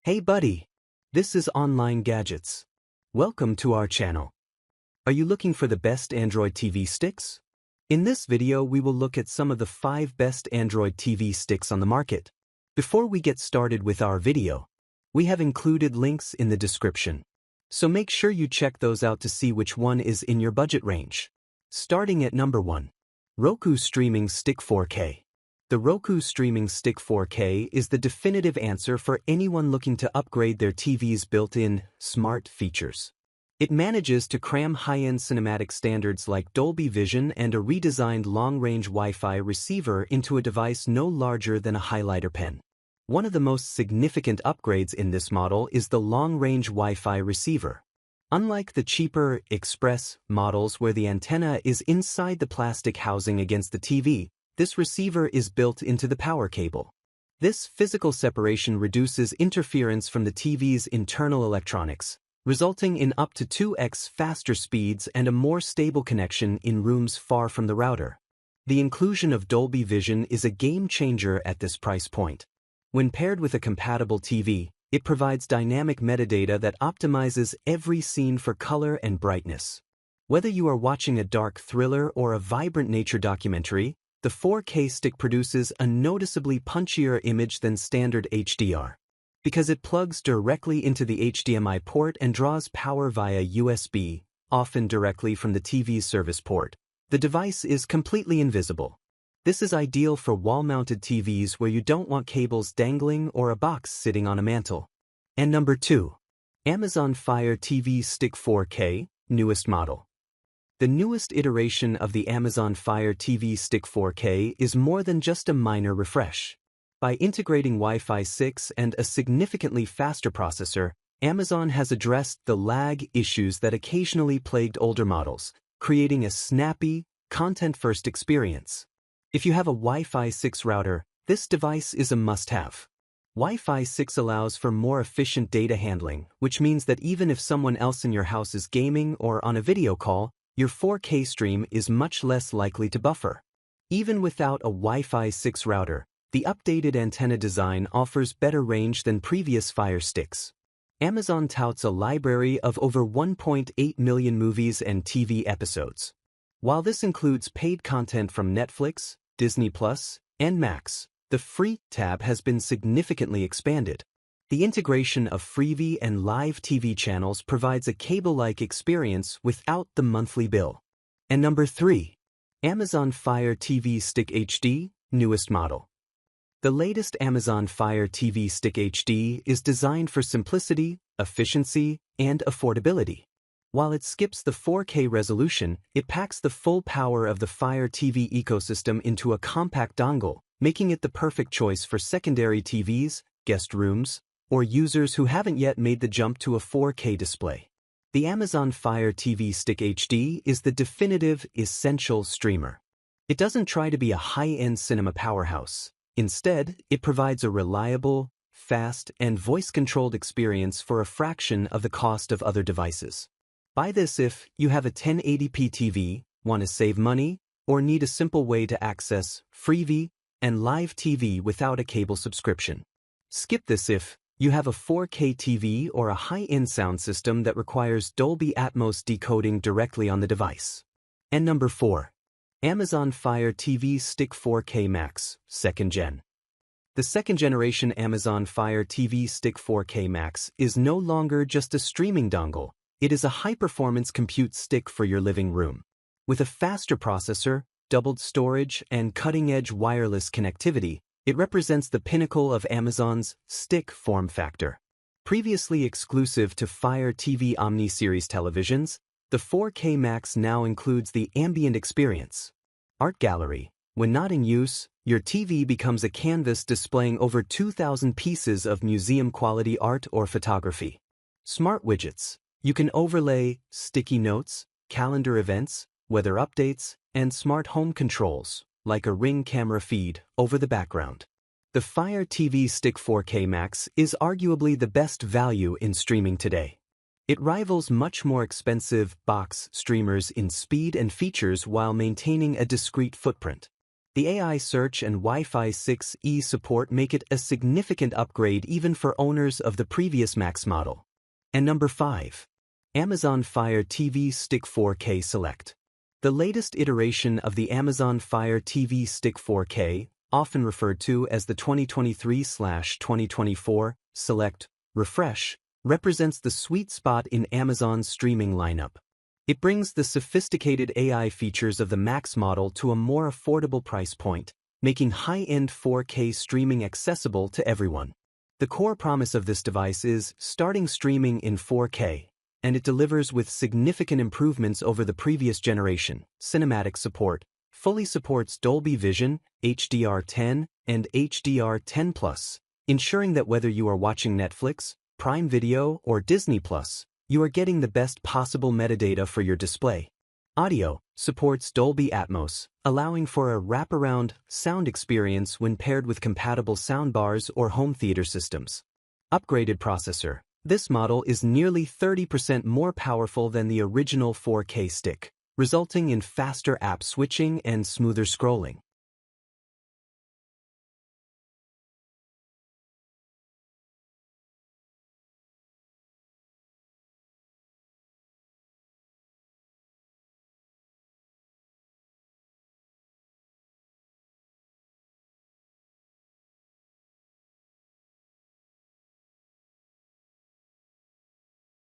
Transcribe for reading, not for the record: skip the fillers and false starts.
Hey buddy, this is Online Gadgets. Welcome to our channel. Are you looking for the best Android TV sticks? In this video we will look at some of the 5 best Android TV sticks on the market. Before we get started with our video, we have included links in the description. So make sure you check those out to see which one is in your budget range. Starting at number 1. Roku Streaming Stick 4K. The Roku Streaming Stick 4K is the definitive answer for anyone looking to upgrade their TV's built-in smart features. It manages to cram high-end cinematic standards like Dolby Vision and a redesigned long-range Wi-Fi receiver into a device no larger than a highlighter pen. One of the most significant upgrades in this model is the long-range Wi-Fi receiver. Unlike the cheaper Express models where the antenna is inside the plastic housing against the TV, this receiver is built into the power cable. This physical separation reduces interference from the TV's internal electronics, resulting in up to 2x faster speeds and a more stable connection in rooms far from the router. The inclusion of Dolby Vision is a game changer at this price point. When paired with a compatible TV, it provides dynamic metadata that optimizes every scene for color and brightness. Whether you are watching a dark thriller or a vibrant nature documentary, the 4K stick produces a noticeably punchier image than standard HDR. Because it plugs directly into the HDMI port and draws power via USB, often directly from the TV's service port, the device is completely invisible. This is ideal for wall-mounted TVs where you don't want cables dangling or a box sitting on a mantle. And number 2. Amazon Fire TV Stick 4K, newest model. The newest iteration of the Amazon Fire TV Stick 4K is more than just a minor refresh. By integrating Wi-Fi 6 and a significantly faster processor, Amazon has addressed the lag issues that occasionally plagued older models, creating a snappy, content-first experience. If you have a Wi-Fi 6 router, this device is a must-have. Wi-Fi 6 allows for more efficient data handling, which means that even if someone else in your house is gaming or on a video call, your 4K stream is much less likely to buffer. Even without a Wi-Fi 6 router, the updated antenna design offers better range than previous Fire sticks. Amazon touts a library of over 1.8 million movies and TV episodes. While this includes paid content from Netflix, Disney+, and Max, the Free tab has been significantly expanded. The integration of Freevee and live TV channels provides a cable-like experience without the monthly bill. And number 3. Amazon Fire TV Stick HD, newest model. The latest Amazon Fire TV Stick HD is designed for simplicity, efficiency, and affordability. While it skips the 4K resolution, it packs the full power of the Fire TV ecosystem into a compact dongle, making it the perfect choice for secondary TVs, guest rooms, or users who haven't yet made the jump to a 4K display. The Amazon Fire TV Stick HD is the definitive, essential streamer. It doesn't try to be a high-end cinema powerhouse. Instead, it provides a reliable, fast, and voice-controlled experience for a fraction of the cost of other devices. Buy this if you have a 1080p TV, want to save money, or need a simple way to access Freevee and live TV without a cable subscription. Skip this if you have a 4K TV or a high-end sound system that requires Dolby Atmos decoding directly on the device. And number 4. Amazon Fire TV Stick 4K Max, 2nd Gen. The 2nd generation Amazon Fire TV Stick 4K Max is no longer just a streaming dongle, it is a high-performance compute stick for your living room. With a faster processor, doubled storage, and cutting-edge wireless connectivity, it represents the pinnacle of Amazon's stick form factor. Previously exclusive to Fire TV Omni Series televisions, the 4K Max now includes the ambient experience. Art Gallery. When not in use, your TV becomes a canvas displaying over 2,000 pieces of museum-quality art or photography. Smart Widgets. You can overlay sticky notes, calendar events, weather updates, and smart home controls, like a Ring camera feed, over the background. The Fire TV Stick 4K Max is arguably the best value in streaming today. It rivals much more expensive box streamers in speed and features while maintaining a discreet footprint. The AI search and Wi-Fi 6E support make it a significant upgrade even for owners of the previous Max model. And number 5. Amazon Fire TV Stick 4K Select. The latest iteration of the Amazon Fire TV Stick 4K, often referred to as the 2023/2024 Select Refresh, represents the sweet spot in Amazon's streaming lineup. It brings the sophisticated AI features of the Max model to a more affordable price point, making high-end 4K streaming accessible to everyone. The core promise of this device is starting streaming in 4K, and it delivers with significant improvements over the previous generation. Cinematic support fully supports Dolby Vision, HDR10, and HDR10+, ensuring that whether you are watching Netflix, Prime Video, or Disney+, you are getting the best possible metadata for your display. Audio supports Dolby Atmos, allowing for a wraparound sound experience when paired with compatible soundbars or home theater systems. Upgraded processor. This model is nearly 30% more powerful than the original 4K stick, resulting in faster app switching and smoother scrolling.